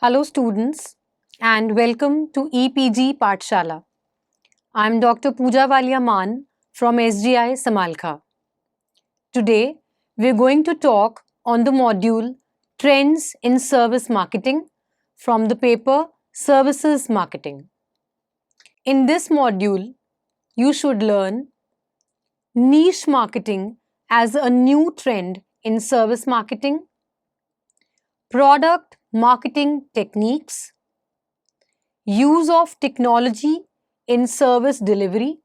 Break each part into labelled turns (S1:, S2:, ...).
S1: Hello students and welcome to EPG Pathshala. I am Dr. Pooja Walia Maan from SGI Samalkha. Today we are going to talk on the module Trends in Service Marketing from the paper Services Marketing. In this module, you should learn niche marketing as a new trend in service marketing, product marketing techniques, use of technology in service delivery,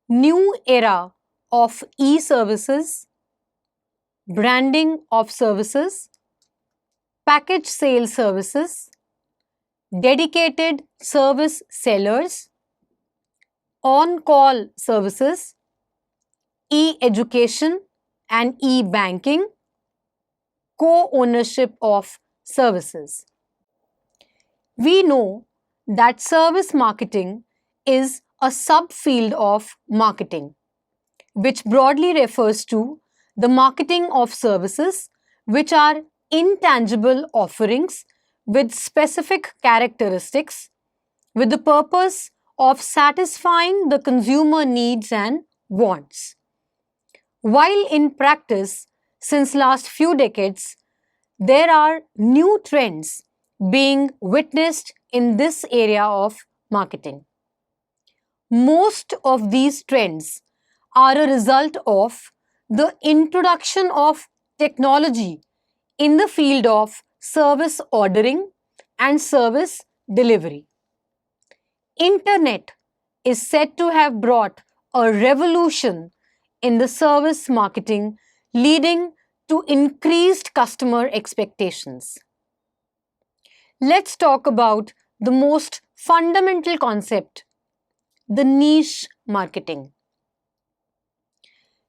S1: new era of e-services, branding of services, package sale services, dedicated service sellers, on-call services, e-education and e-banking, co-ownership of services. We know that service marketing is a subfield of marketing, which broadly refers to the marketing of services which are intangible offerings with specific characteristics with the purpose of satisfying the consumer needs and wants. While in practice, since last few decades, there are new trends being witnessed in this area of marketing. Most of these trends are a result of the introduction of technology in the field of service ordering and service delivery. Internet is said to have brought a revolution in the service marketing, leading to increased customer expectations. Let's talk about the most fundamental concept, the niche marketing.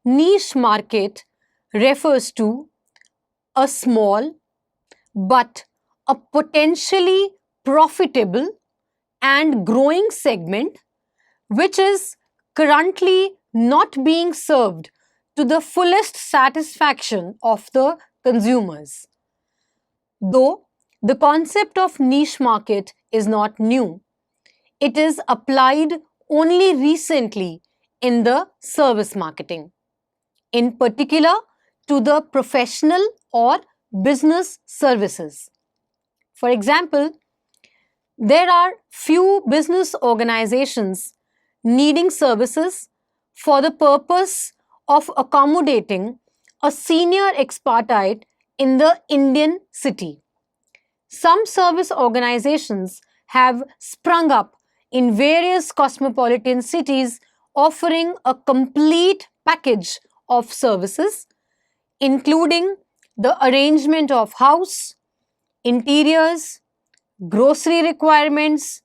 S1: Niche market refers to a small but a potentially profitable and growing segment which is currently not being served to the fullest satisfaction of the consumers. Though the concept of niche market is not new, it is applied only recently in the service marketing, in particular to the professional or business services. For example, there are few business organizations needing services for the purpose of accommodating a senior expatriate in the Indian city. Some service organizations have sprung up in various cosmopolitan cities offering a complete package of services, including the arrangement of house, interiors, grocery requirements,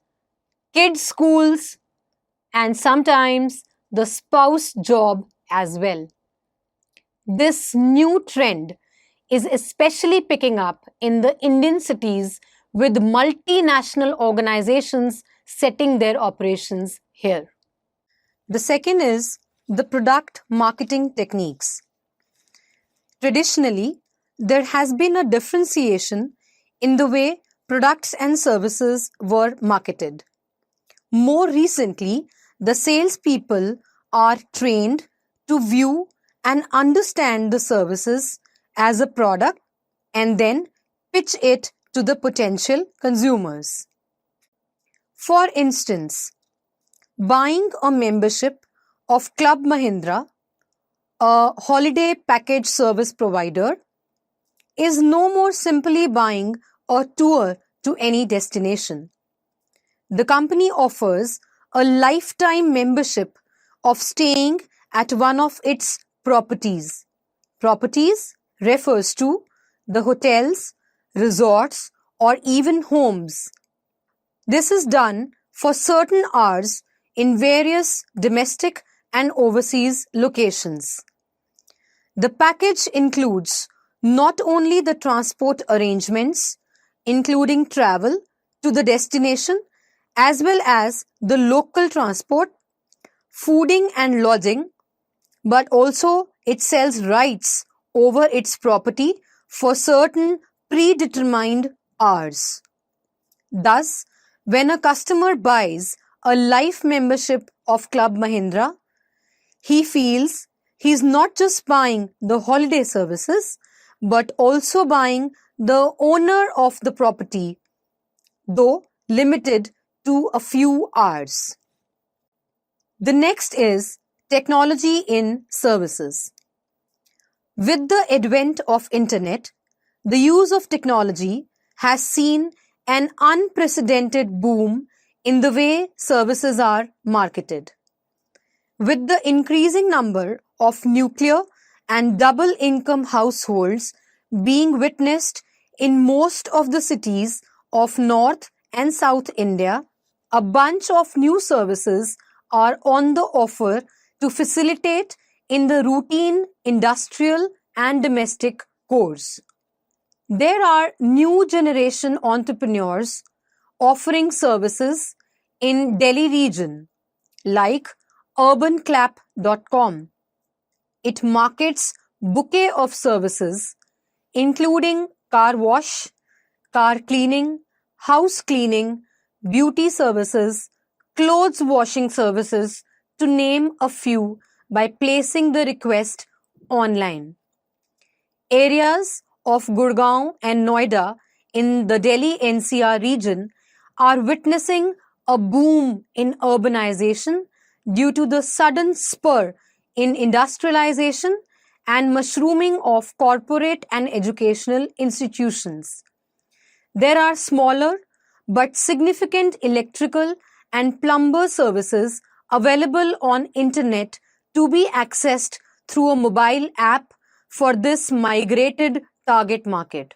S1: kids' schools, and sometimes the spouse job as well. This new trend is especially picking up in the Indian cities with multinational organizations setting their operations here. The second is the product marketing techniques. Traditionally, there has been a differentiation in the way products and services were marketed. More recently, the salespeople are trained to view and understand the services as a product and then pitch it to the potential consumers. For instance, buying a membership of Club Mahindra, a holiday package service provider, is no more simply buying a tour to any destination. The company offers a lifetime membership of staying at one of its properties. Properties refers to the hotels, resorts, or even homes. This is done for certain hours in various domestic and overseas locations. The package includes not only the transport arrangements, including travel to the destination, as well as the local transport, fooding and lodging, but also it sells rights over its property for certain predetermined hours. Thus, when a customer buys a life membership of Club Mahindra, he feels he's not just buying the holiday services, but also buying the owner of the property, though limited to a few hours. The next is technology in services. With the advent of internet, the use of technology has seen an unprecedented boom in the way services are marketed. With the increasing number of nuclear and double income households being witnessed in most of the cities of North and South India, a bunch of new services are on the offer to facilitate in the routine industrial and domestic course. There are new generation entrepreneurs offering services in Delhi region like urbanclap.com. It markets bouquet of services including car wash, car cleaning, house cleaning, beauty services, clothes washing services, to name a few, by placing the request online. Areas of Gurgaon and Noida in the Delhi NCR region are witnessing a boom in urbanization due to the sudden spur in industrialization and mushrooming of corporate and educational institutions. There are smaller but significant electrical and plumber services available on internet to be accessed through a mobile app for this migrated target market.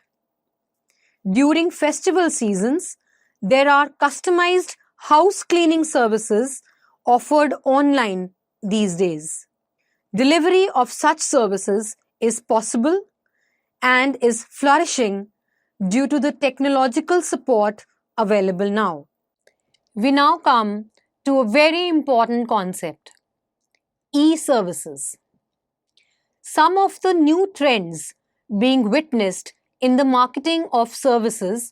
S1: During festival seasons, there are customized house cleaning services offered online these days. Delivery of such services is possible and is flourishing due to the technological support available now. We now come to a very important concept: e-services. Some of the new trends being witnessed in the marketing of services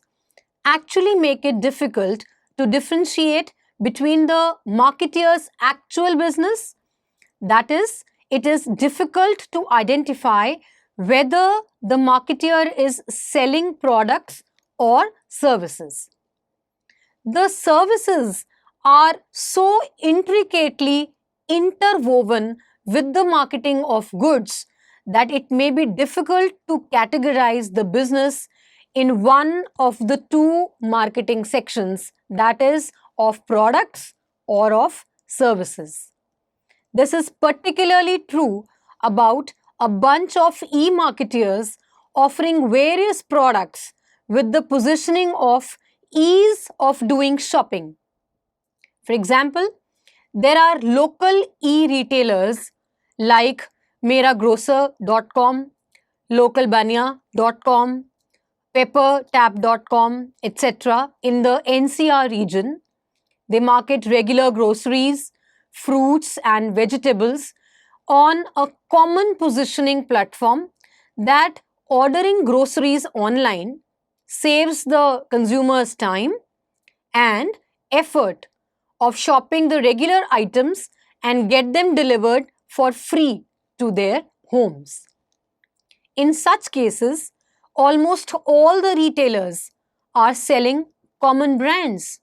S1: actually make it difficult to differentiate between the marketeer's actual business. That is, it is difficult to identify whether the marketeer is selling products or services. The services are so intricately interwoven with the marketing of goods that it may be difficult to categorize the business in one of the two marketing sections, that is, of products or of services. This is particularly true about a bunch of e-marketers offering various products with the positioning of ease of doing shopping. For example, there are local e-retailers like meragrocer.com, localbania.com, peppertap.com, etc. in the NCR region. They market regular groceries, fruits and vegetables on a common positioning platform that ordering groceries online saves the consumer's time and effort of shopping the regular items and get them delivered for free to their homes. In such cases, almost all the retailers are selling common brands.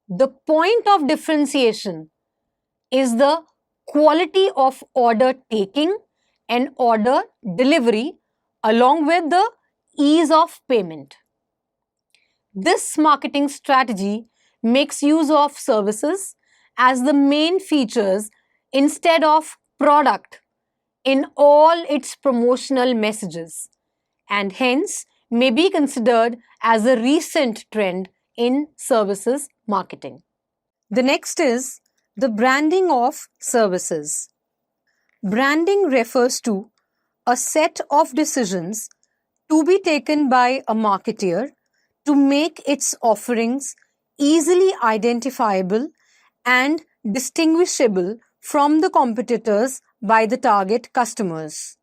S1: The point of differentiation is the quality of order taking and order delivery along with the ease of payment. This marketing strategy makes use of services as the main features instead of product in all its promotional messages, and hence may be considered as a recent trend in services marketing. The next is the branding of services. Branding refers to a set of decisions to be taken by a marketer to make its offerings easily identifiable and distinguishable from the competitors by the target customers.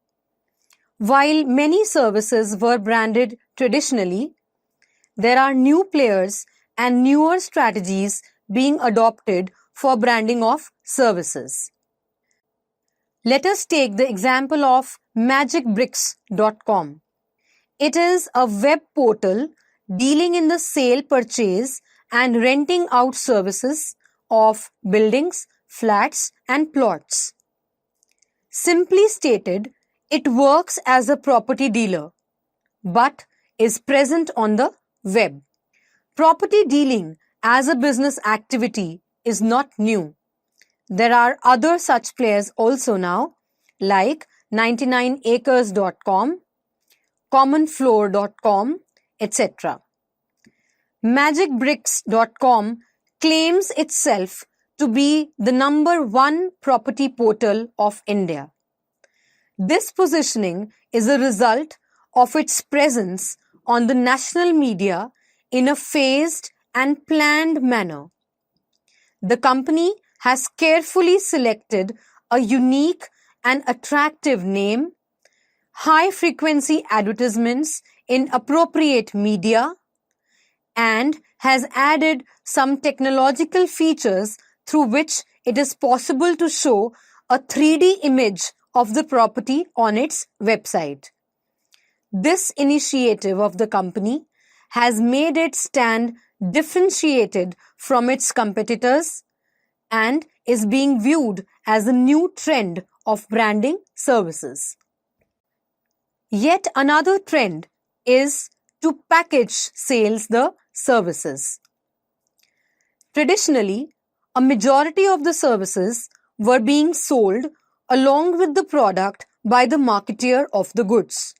S1: While many services were branded traditionally, there are new players and newer strategies being adopted for branding of services. Let us take the example of magicbricks.com. It is a web portal dealing in the sale, purchase and renting out services of buildings, flats and plots. Simply stated, it works as a property dealer but is present on the web. Property dealing as a business activity is not new. There are other such players also now, like 99acres.com, commonfloor.com, etc. Magicbricks.com claims itself to be the #1 property portal of India. This positioning is a result of its presence on the national media in a phased and planned manner. The company has carefully selected a unique and attractive name, high-frequency advertisements in appropriate media, and has added some technological features through which it is possible to show a 3D image of the property on its website. This initiative of the company has made it stand differentiated from its competitors and is being viewed as a new trend of branding services. Yet another trend is to package sales the services. Traditionally, a majority of the services were being sold along with the product by the marketeer of the goods.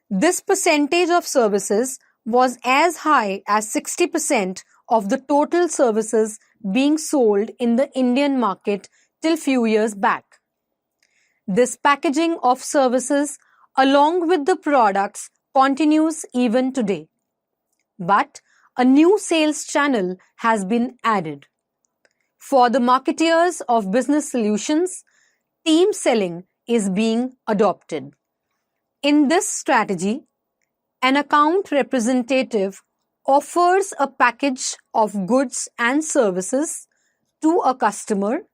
S1: This percentage of services was as high as 60% of the total services being sold in the Indian market till few years back. This packaging of services along with the products continues even today. But a new sales channel has been added. For the marketeers of business solutions, team selling is being adopted. In this strategy, an account representative offers a package of goods and services to a customer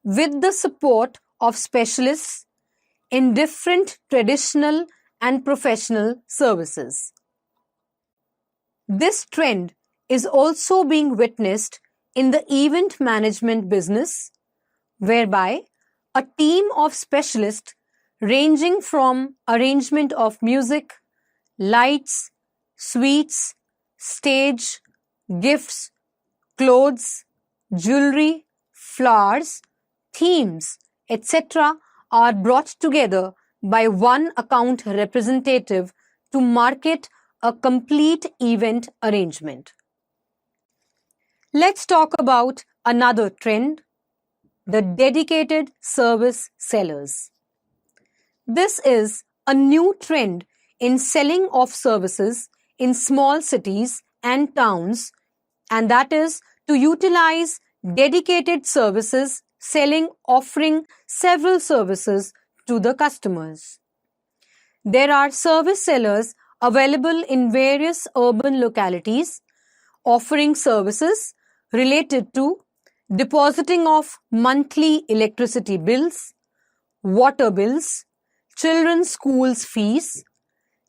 S1: with the support of specialists in different traditional and professional services. This trend is also being witnessed in the event management business, whereby a team of specialists ranging from arrangement of music, lights, sweets, stage, gifts, clothes, jewelry, flowers, themes, etc. are brought together by one account representative to market a complete event arrangement. Let's talk about another trend, the dedicated service sellers. This is a new trend in selling of services in small cities and towns, and that is to utilize dedicated services offering several services to the customers. There are service sellers available in various urban localities offering services related to depositing of monthly electricity bills, water bills, children's schools fees,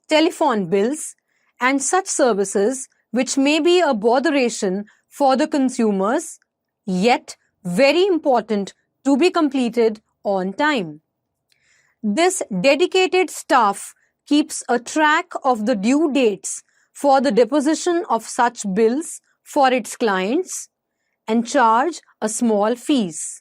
S1: telephone bills, and such services which may be a botheration for the consumers, yet very important to be completed on time. This dedicated staff keeps a track of the due dates for the deposition of such bills for its clients and charge a small fees.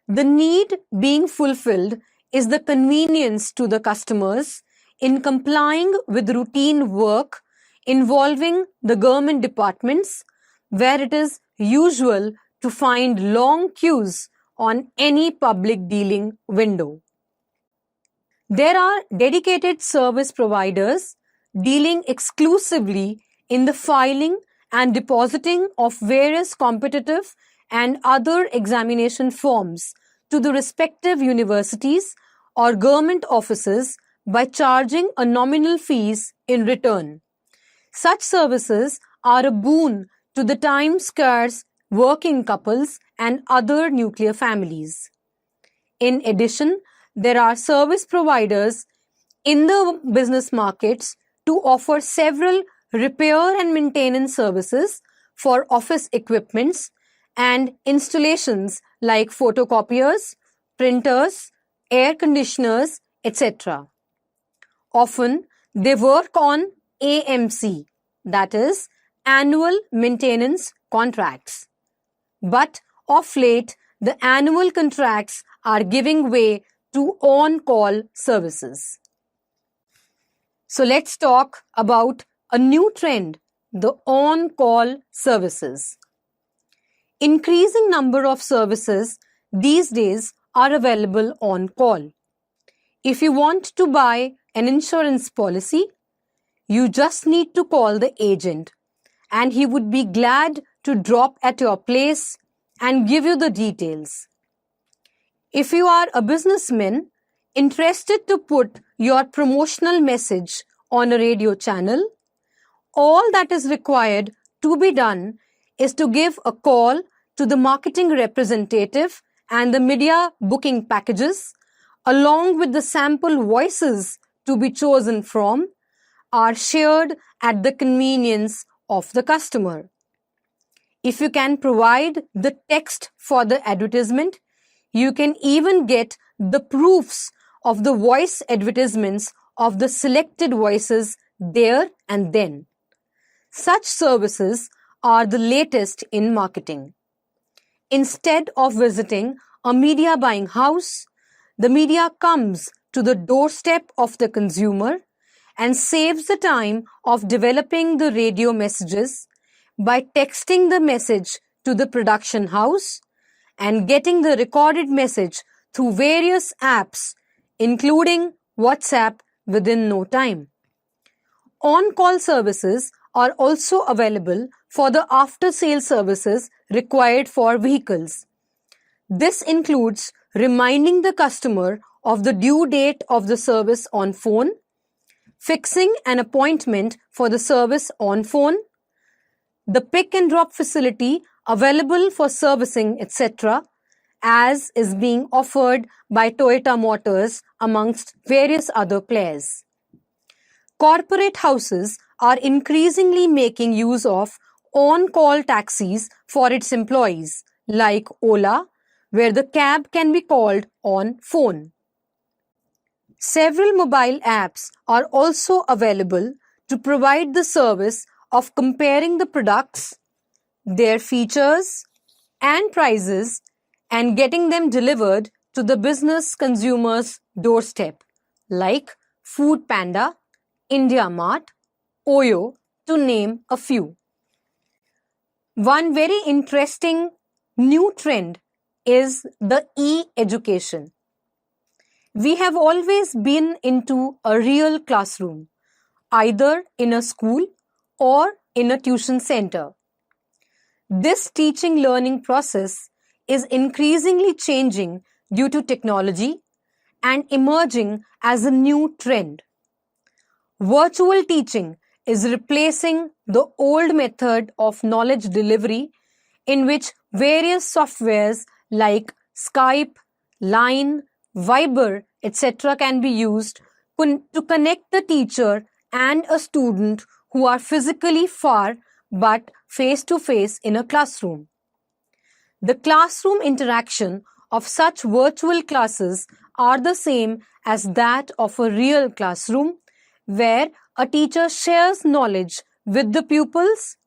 S1: The need being fulfilled is the convenience to the customers in complying with routine work involving the government departments, where it is usual to find long queues on any public dealing window. There are dedicated service providers dealing exclusively in the filing and depositing of various competitive and other examination forms to the respective universities or government offices by charging a nominal fees in return. Such services are a boon to the time-scarce working couples and other nuclear families. In addition, there are service providers in the business markets to offer several repair and maintenance services for office equipments and installations like photocopiers, printers, air conditioners, etc. Often, they work on AMC, that is, annual maintenance contracts. But of late, the annual contracts are giving way to on-call services. So let's talk about a new trend, the on-call services. Increasing number of services these days are available on call. If you want to buy an insurance policy, you just need to call the agent and he would be glad to drop at your place and give you the details. If you are a businessman interested to put your promotional message on a radio channel, all that is required to be done is to give a call to the marketing representative, and the media booking packages, along with the sample voices to be chosen from, are shared at the convenience of the customer. If you can provide the text for the advertisement, you can even get the proofs of the voice advertisements of the selected voices there and then. Such services are the latest in marketing. Instead of visiting a media buying house, the media comes to the doorstep of the consumer and saves the time of developing the radio messages by texting the message to the production house and getting the recorded message through various apps, including WhatsApp, within no time. On-call services are also available for the after-sale services required for vehicles. This includes reminding the customer of the due date of the service on phone, fixing an appointment for the service on phone, the pick and drop facility available for servicing, etc., as is being offered by Toyota Motors amongst various other players. Corporate houses are increasingly making use of on-call taxis for its employees, like Ola, where the cab can be called on phone. Several mobile apps are also available to provide the service of comparing the products, their features and prices, and getting them delivered to the business consumer's doorstep, like Food Panda, India Mart, Oyo, to name a few. One very interesting new trend is the e-education. We have always been into a real classroom, either in a school or in a tuition center. This teaching-learning process is increasingly changing due to technology and emerging as a new trend. Virtual teaching is replacing the old method of knowledge delivery, in which various softwares like Skype, Line, Viber, etc. can be used to connect the teacher and a student who are physically far but face-to-face in a classroom. The classroom interaction of such virtual classes are the same as that of a real classroom, where a teacher shares knowledge with the pupils.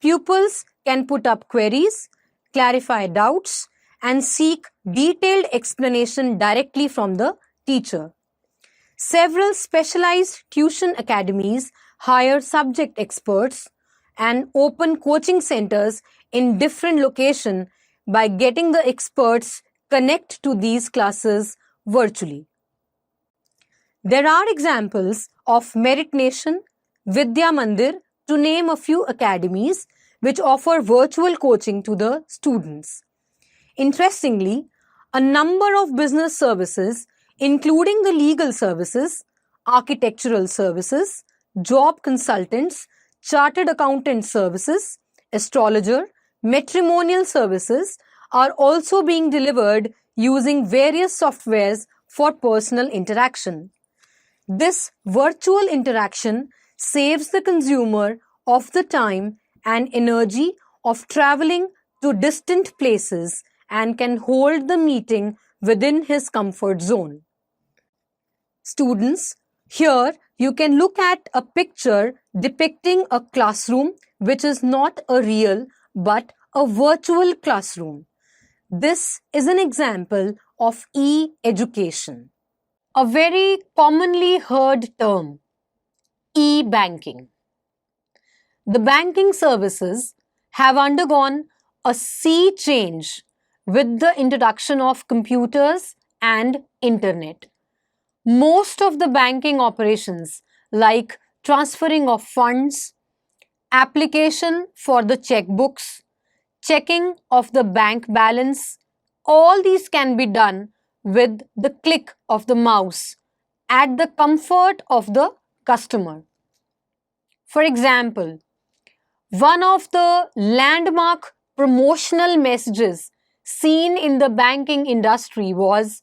S1: Pupils can put up queries, clarify doubts, and seek detailed explanation directly from the teacher. Several specialized tuition academies hire subject experts and open coaching centers in different locations by getting the experts connect to these classes virtually. There are examples of Merit Nation, Vidya Mandir, to name a few academies which offer virtual coaching to the students. Interestingly, a number of business services, including the legal services, architectural services, job consultants, chartered accountant services, astrologer, matrimonial services are also being delivered using various softwares for personal interaction. This virtual interaction saves the consumer of the time and energy of traveling to distant places and can hold the meeting within his comfort zone. Students, here you can look at a picture depicting a classroom which is not a real but a virtual classroom. This is an example of e-education. A very commonly heard term, e-banking. The banking services have undergone a sea change with the introduction of computers and internet. Most of the banking operations like transferring of funds, application for the checkbooks, checking of the bank balance, all these can be done with the click of the mouse at the comfort of the customer. For example, one of the landmark promotional messages seen in the banking industry was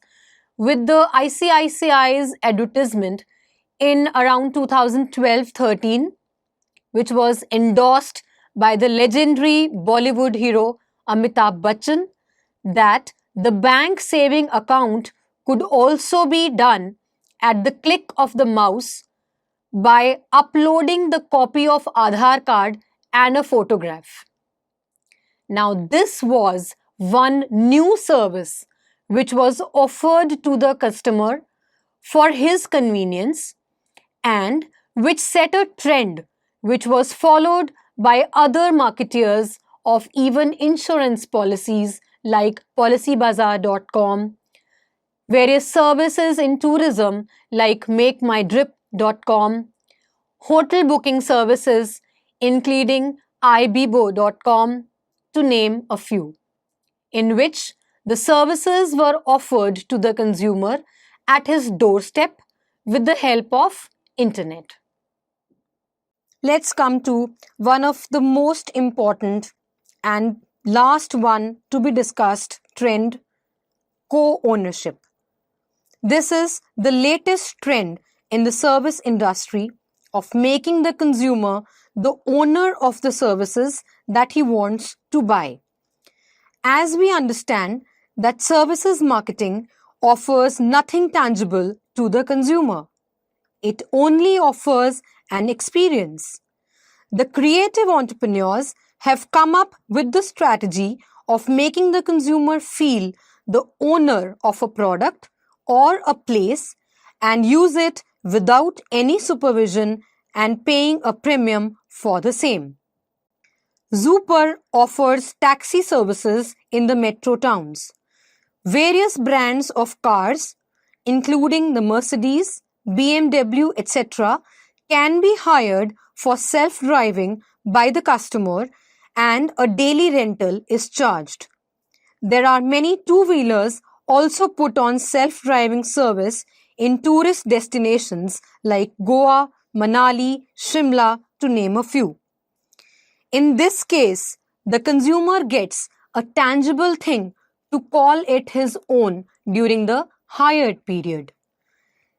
S1: with the ICICI's advertisement in around 2012-13, which was endorsed by the legendary Bollywood hero Amitabh Bachchan, that the bank saving account could also be done at the click of the mouse by uploading the copy of Aadhaar card and a photograph. Now, this was one new service which was offered to the customer for his convenience and which set a trend which was followed by other marketeers of even insurance policies like policybazaar.com, various services in tourism like makemydrip.com, hotel booking services including ibibo.com, to name a few, in which the services were offered to the consumer at his doorstep with the help of internet. Let's come to one of the most important and last one to be discussed trend, co-ownership. This is the latest trend in the service industry of making the consumer the owner of the services that he wants to buy. As we understand that services marketing offers nothing tangible to the consumer. It only offers an experience. The creative entrepreneurs have come up with the strategy of making the consumer feel the owner of a product or a place and use it without any supervision and paying a premium for the same. Zooper offers taxi services in the metro towns. Various brands of cars, including the Mercedes, BMW, etc., can be hired for self-driving by the customer and a daily rental is charged. There are many two-wheelers also put on self-driving service in tourist destinations like Goa, Manali, Shimla, to name a few. In this case, the consumer gets a tangible thing to call it his own during the hired period.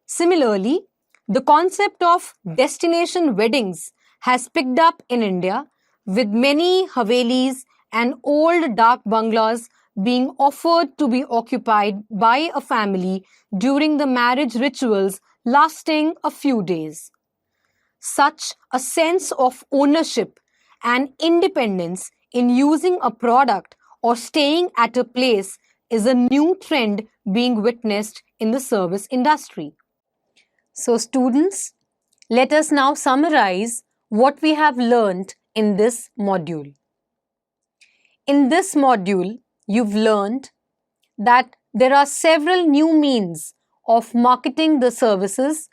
S1: Similarly, the concept of destination weddings has picked up in India, with many havelis and old dark bungalows being offered to be occupied by a family during the marriage rituals lasting a few days. Such a sense of ownership and independence in using a product or staying at a place is a new trend being witnessed in the service industry. So students, let us now summarize what we have learned in this module. In this module, you've learned that there are several new means of marketing the services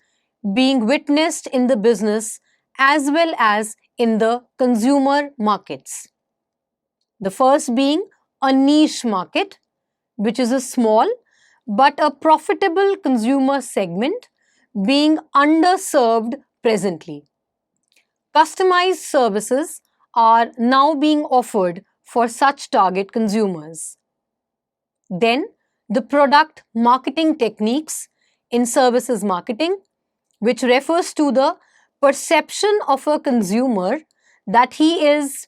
S1: being witnessed in the business as well as in the consumer markets. The first being a niche market, which is a small but a profitable consumer segment being underserved presently. customized services are now being offered for such target consumers. Then, the product marketing techniques in services marketing, which refers to the perception of a consumer that he is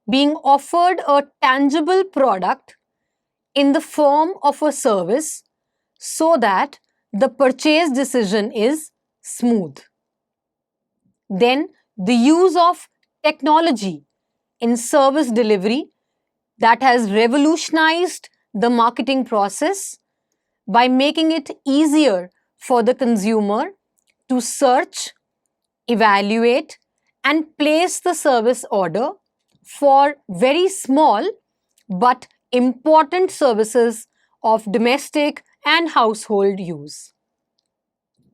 S1: being offered a tangible product in the form of a service so that the purchase decision is smooth. Then, the use of technology in service delivery that has revolutionized the marketing process by making it easier for the consumer to search, evaluate, and place the service order for very small but important services of domestic and household use.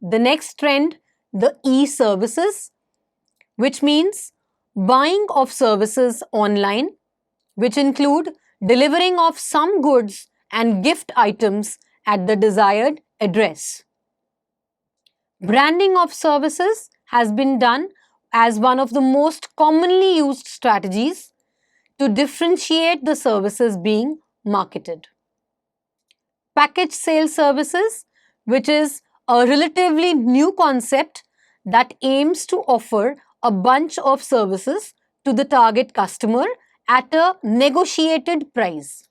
S1: The next trend, the e-services, which means buying of services online, which include delivering of some goods and gift items at the desired address. Branding of services has been done as one of the most commonly used strategies to differentiate the services being marketed. Package sale services, which is a relatively new concept that aims to offer a bunch of services to the target customer at a negotiated price.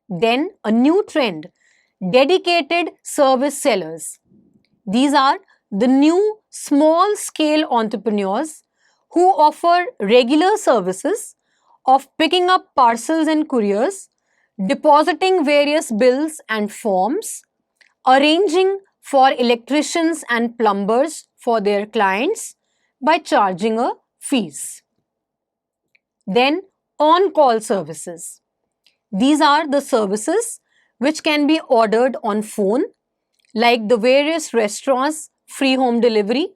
S1: Then a new trend, dedicated service sellers. These are the new small-scale entrepreneurs who offer regular services of picking up parcels and couriers, depositing various bills and forms, arranging for electricians and plumbers for their clients by charging a fees. Then on-call services. These are the services which can be ordered on phone, like the various restaurants, free home delivery,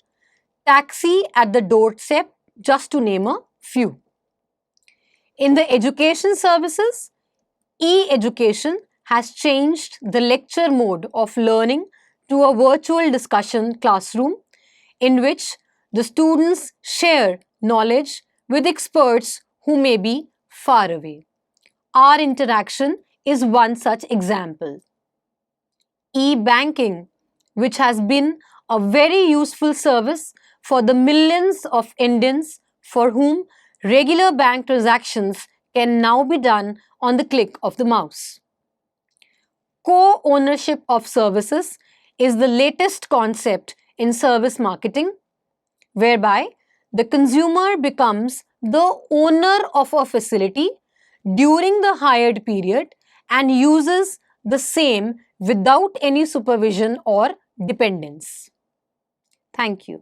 S1: taxi at the doorstep, just to name a few. In the education services, e-education has changed the lecture mode of learning to a virtual discussion classroom in which the students share knowledge with experts who may be far away. Our interaction is one such example. E-banking, which has been a very useful service for the millions of Indians for whom regular bank transactions can now be done on the click of the mouse. Co-ownership of services is the latest concept in service marketing, whereby the consumer becomes the owner of a facility during the hired period and uses the same without any supervision or dependence. Thank you.